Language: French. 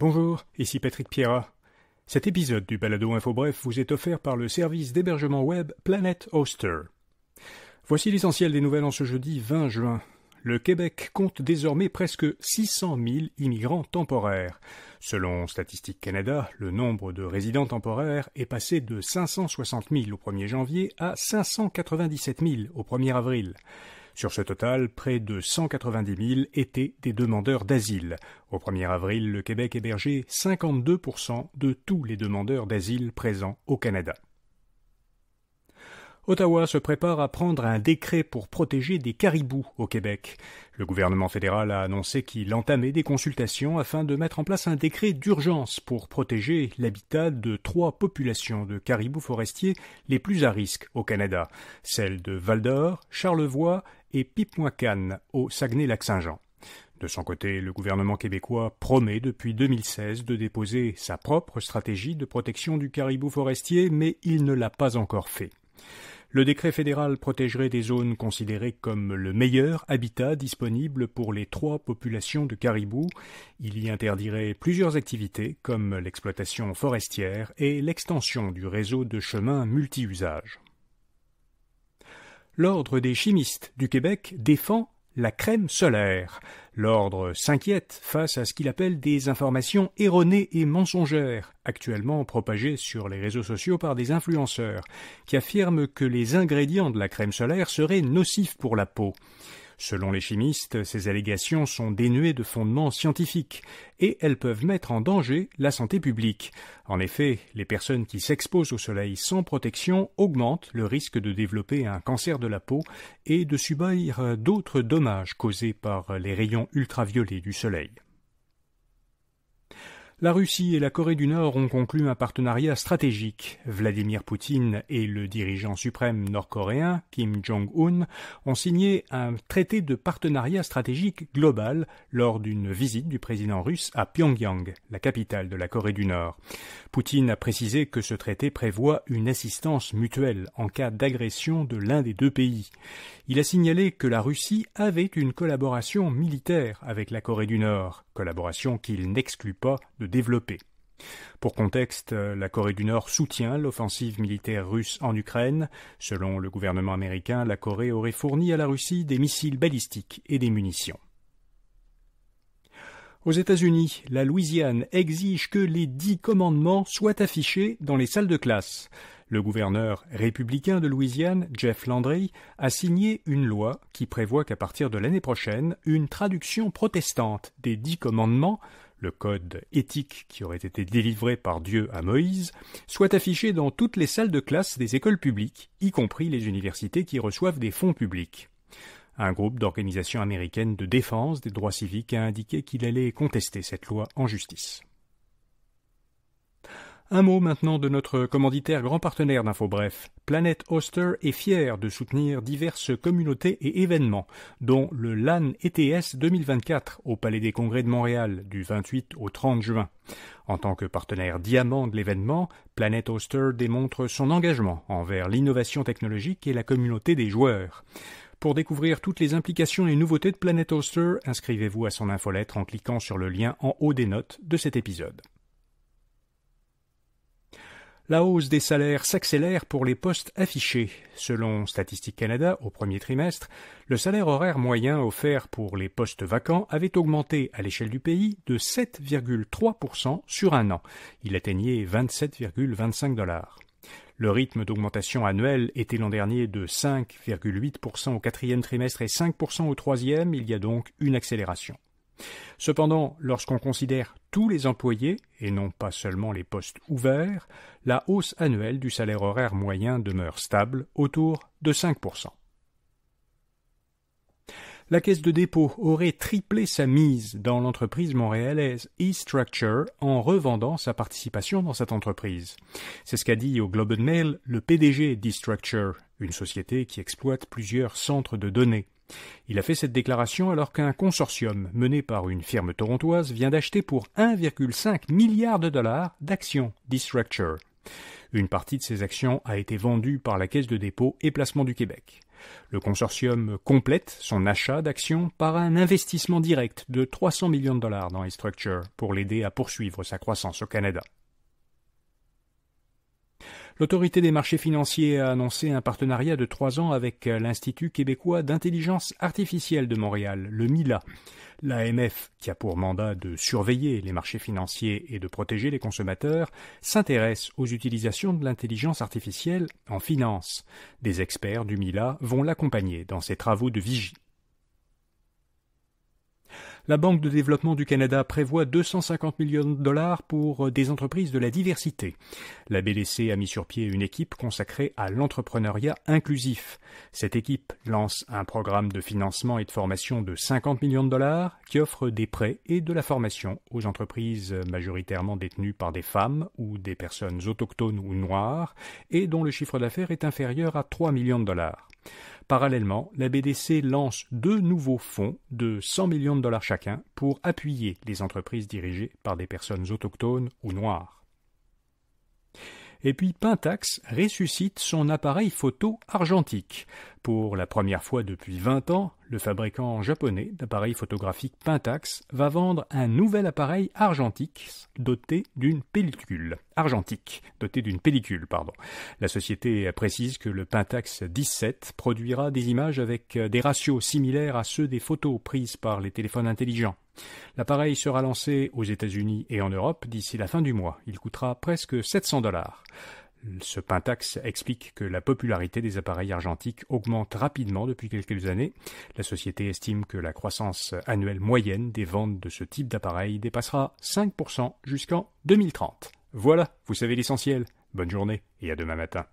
Bonjour, ici Patrick Pierrat. Cet épisode du Balado InfoBref vous est offert par le service d'hébergement web Planet Hoster. Voici l'essentiel des nouvelles en ce jeudi 20 juin. Le Québec compte désormais presque 600 000 immigrants temporaires. Selon Statistique Canada, le nombre de résidents temporaires est passé de 560 000 au 1er janvier à 597 000 au 1er avril. Sur ce total, près de 190 000 étaient des demandeurs d'asile. Au 1er avril, le Québec hébergeait 52% de tous les demandeurs d'asile présents au Canada. Ottawa se prépare à prendre un décret pour protéger des caribous au Québec. Le gouvernement fédéral a annoncé qu'il entamait des consultations afin de mettre en place un décret d'urgence pour protéger l'habitat de 3 populations de caribous forestiers les plus à risque au Canada, celles de Val-d'Or, Charlevoix et Pipmoacan au Saguenay-Lac-Saint-Jean. De son côté, le gouvernement québécois promet depuis 2016 de déposer sa propre stratégie de protection du caribou forestier, mais il ne l'a pas encore fait. Le décret fédéral protégerait des zones considérées comme le meilleur habitat disponible pour les 3 populations de caribous. Il y interdirait plusieurs activités comme l'exploitation forestière et l'extension du réseau de chemins multi-usages. L'Ordre des chimistes du Québec défend la crème solaire. L'Ordre s'inquiète face à ce qu'il appelle des informations erronées et mensongères, actuellement propagées sur les réseaux sociaux par des influenceurs, qui affirment que les ingrédients de la crème solaire seraient nocifs pour la peau. Selon les chimistes, ces allégations sont dénuées de fondements scientifiques et elles peuvent mettre en danger la santé publique. En effet, les personnes qui s'exposent au soleil sans protection augmentent le risque de développer un cancer de la peau et de subir d'autres dommages causés par les rayons ultraviolets du soleil. La Russie et la Corée du Nord ont conclu un partenariat stratégique. Vladimir Poutine et le dirigeant suprême nord-coréen, Kim Jong-un, ont signé un traité de partenariat stratégique global lors d'une visite du président russe à Pyongyang, la capitale de la Corée du Nord. Poutine a précisé que ce traité prévoit une assistance mutuelle en cas d'agression de l'un des 2 pays. Il a signalé que la Russie avait une collaboration militaire avec la Corée du Nord, collaboration qu'il n'exclut pas de développer. Pour contexte, la Corée du Nord soutient l'offensive militaire russe en Ukraine. Selon le gouvernement américain, la Corée aurait fourni à la Russie des missiles balistiques et des munitions. Aux États-Unis, la Louisiane exige que les 10 commandements soient affichés dans les salles de classe. Le gouverneur républicain de Louisiane, Jeff Landry, a signé une loi qui prévoit qu'à partir de l'année prochaine, une traduction protestante des 10 commandements, le code éthique qui aurait été délivré par Dieu à Moïse, soit affiché dans toutes les salles de classe des écoles publiques, y compris les universités qui reçoivent des fonds publics. Un groupe d'organisations américaines de défense des droits civiques a indiqué qu'il allait contester cette loi en justice. Un mot maintenant de notre commanditaire grand partenaire d'InfoBref. Planet Hoster est fier de soutenir diverses communautés et événements, dont le LAN ETS 2024 au Palais des Congrès de Montréal du 28 au 30 juin. En tant que partenaire diamant de l'événement, Planet Hoster démontre son engagement envers l'innovation technologique et la communauté des joueurs. Pour découvrir toutes les implications et nouveautés de Planet Hoster, inscrivez-vous à son infolettre en cliquant sur le lien en haut des notes de cet épisode. La hausse des salaires s'accélère pour les postes affichés. Selon Statistique Canada, au 1er trimestre, le salaire horaire moyen offert pour les postes vacants avait augmenté à l'échelle du pays de 7,3% sur un an. Il atteignait 27,25 $. Le rythme d'augmentation annuelle était l'an dernier de 5,8% au 4e trimestre et 5% au 3e. Il y a donc une accélération. Cependant, lorsqu'on considère tous les employés, et non pas seulement les postes ouverts, la hausse annuelle du salaire horaire moyen demeure stable, autour de 5%. La Caisse de dépôt aurait triplé sa mise dans l'entreprise montréalaise eStructure en revendant sa participation dans cette entreprise. C'est ce qu'a dit au Globe and Mail le PDG d'eStructure, une société qui exploite plusieurs centres de données. Il a fait cette déclaration alors qu'un consortium mené par une firme torontoise vient d'acheter pour 1,5 milliard de dollars d'actions d'eStructure, Une partie de ces actions a été vendue par la Caisse de dépôt et placement du Québec. Le consortium complète son achat d'actions par un investissement direct de 300 millions de dollars dans iStructure pour l'aider à poursuivre sa croissance au Canada. L'Autorité des marchés financiers a annoncé un partenariat de 3 ans avec l'Institut québécois d'intelligence artificielle de Montréal, le MILA. L'AMF, qui a pour mandat de surveiller les marchés financiers et de protéger les consommateurs, s'intéresse aux utilisations de l'intelligence artificielle en finance. Des experts du MILA vont l'accompagner dans ses travaux de vigie. La Banque de développement du Canada prévoit 250 millions de dollars pour des entreprises de la diversité. La BDC a mis sur pied une équipe consacrée à l'entrepreneuriat inclusif. Cette équipe lance un programme de financement et de formation de 50 millions de dollars qui offre des prêts et de la formation aux entreprises majoritairement détenues par des femmes ou des personnes autochtones ou noires et dont le chiffre d'affaires est inférieur à 3 millions de dollars. Parallèlement, la BDC lance 2 nouveaux fonds de 100 millions de dollars chacun pour appuyer les entreprises dirigées par des personnes autochtones ou noires. Et puis Pentax ressuscite son appareil photo argentique. Pour la première fois depuis 20 ans, le fabricant japonais d'appareils photographiques Pentax va vendre un nouvel appareil argentique doté d'une pellicule. La société précise que le Pentax 17 produira des images avec des ratios similaires à ceux des photos prises par les téléphones intelligents. L'appareil sera lancé aux États-Unis et en Europe d'ici la fin du mois. Il coûtera presque 700 dollars. Ce Pentax explique que la popularité des appareils argentiques augmente rapidement depuis quelques années. La société estime que la croissance annuelle moyenne des ventes de ce type d'appareil dépassera 5% jusqu'en 2030. Voilà, vous savez l'essentiel. Bonne journée et à demain matin.